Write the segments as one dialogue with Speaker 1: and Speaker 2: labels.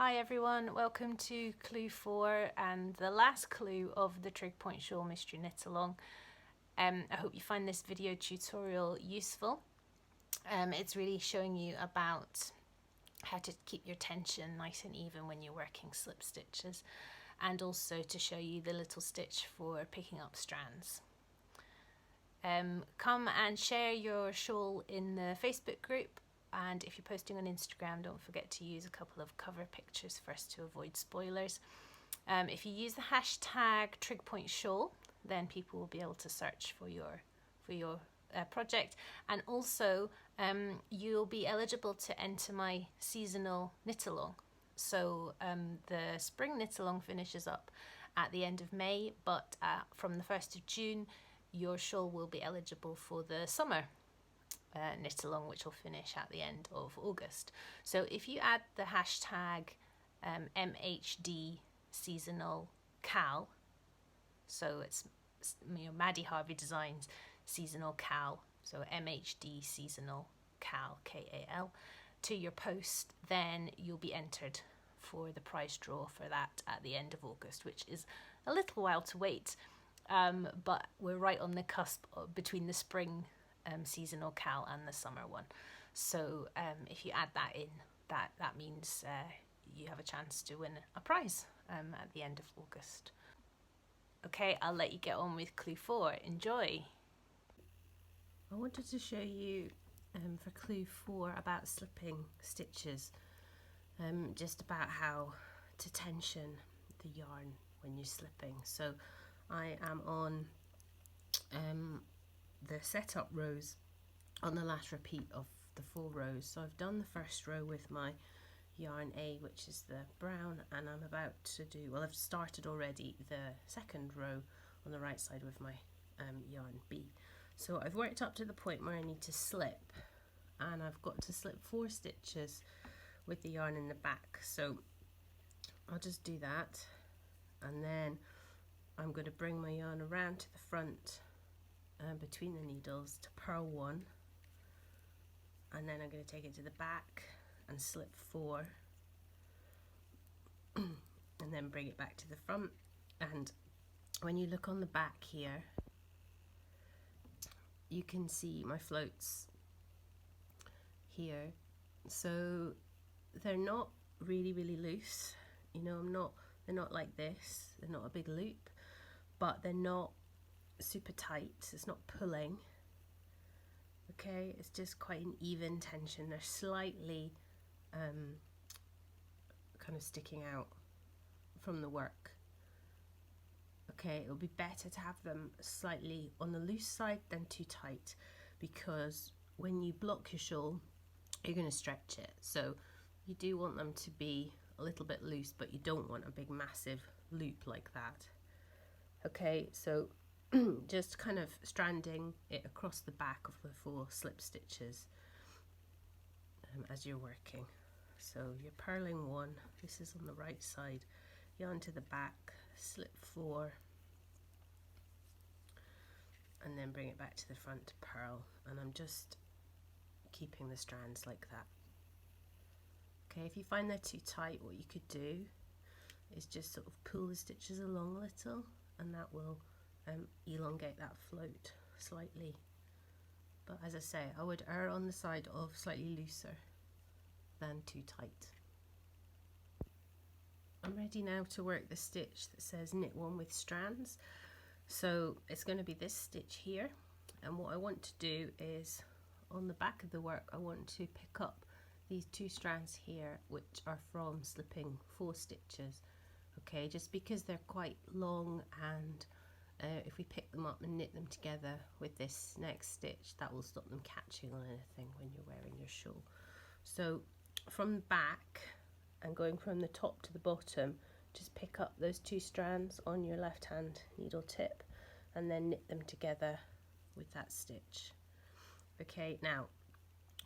Speaker 1: Hi everyone, welcome to clue 4 and the last clue of the Trigpoint Shawl Mystery Knit Along. I hope you find this video tutorial useful. It's really showing you about how to keep your tension nice and even when you're working slip stitches, and also to show you the little stitch for picking up strands. Come and share your shawl in the Facebook group. And if you're posting on Instagram, don't forget to use a couple of cover pictures first to avoid spoilers. If you use the hashtag Trigpoint Shawl, then people will be able to search for your project. And also, you'll be eligible to enter my seasonal knit along. So the spring knit along finishes up at the end of May, but from the 1st of June, your shawl will be eligible for the summer knit along, which will finish at the end of August. So if you add the hashtag MHD seasonal KAL, so it's Maddie Harvey Designs seasonal KAL, so MHD seasonal KAL, KAL, to your post, then you'll be entered for the prize draw for that at the end of August, which is a little while to wait, but we're right on the cusp between the spring seasonal KAL and the summer one. So if you add that in, that means you have a chance to win a prize at the end of August. Okay, I'll let you get on with clue 4. Enjoy! I wanted to show you for clue 4 about slipping stitches, just about how to tension the yarn when you're slipping. So I am on the setup rows on the last repeat of the 4 rows. So I've done the first row with my yarn A, which is the brown, and I'm about to do, well, I've started already the second row on the right side with my yarn B. So I've worked up to the point where I need to slip, and I've got to slip 4 stitches with the yarn in the back. So I'll just do that, and then I'm going to bring my yarn around to the front between the needles to purl 1, and then I'm going to take it to the back and slip 4 and then bring it back to the front. And when you look on the back here, you can see my floats here, so they're not really loose, you know, they're not like this, they're not a big loop, but they're not super tight, it's not pulling. Okay, it's just quite an even tension. They're slightly kind of sticking out from the work. Okay, it'll be better to have them slightly on the loose side than too tight, because when you block your shawl, you're going to stretch it. So you do want them to be a little bit loose, but you don't want a big massive loop like that. Okay, so just kind of stranding it across the back of the 4 slip stitches as you're working. So you're purling 1, this is on the right side, yarn to the back, slip 4, and then bring it back to the front to purl, and I'm just keeping the strands like that. Okay, if you find they're too tight, what you could do is just sort of pull the stitches along a little, and that will elongate that float slightly. But as I say, I would err on the side of slightly looser than too tight. I'm ready now to work the stitch that says knit 1 with strands. So it's going to be this stitch here, and what I want to do is on the back of the work I want to pick up these 2 strands here, which are from slipping 4 stitches. Okay, just because they're quite long, and if we pick them up and knit them together with this next stitch, that will stop them catching on anything when you're wearing your shawl. So from the back and going from the top to the bottom, just pick up those 2 strands on your left hand needle tip and then knit them together with that stitch. Okay, now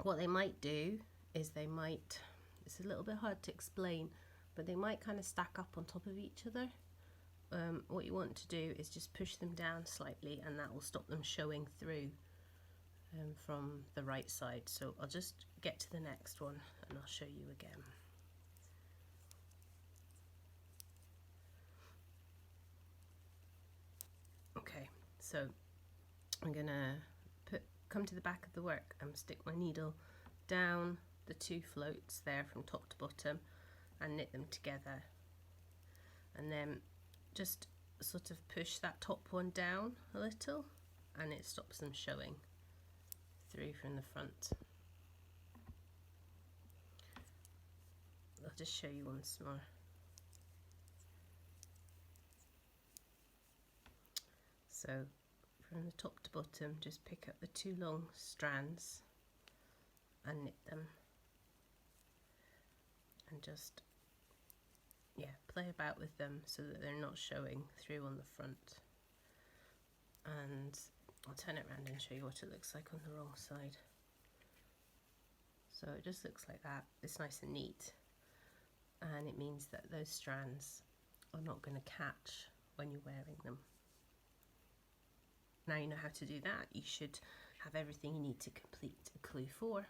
Speaker 1: what they might do is they might, it's a little bit hard to explain, but they might kind of stack up on top of each other. What you want to do is just push them down slightly, and that will stop them showing through from the right side. So I'll just get to the next one and I'll show you again. So I'm gonna come to the back of the work and stick my needle down the two floats there from top to bottom and knit them together, and then just sort of push that top one down a little and it stops them showing through from the front. I'll just show you once more. So from the top to bottom, just pick up the two long strands and knit them, and just play about with them so that they're not showing through on the front. And I'll turn it around and show you what it looks like on the wrong side. So it just looks like that. It's nice and neat, and it means that those strands are not going to catch when you're wearing them. Now you know how to do that. You should have everything you need to complete a clue 4.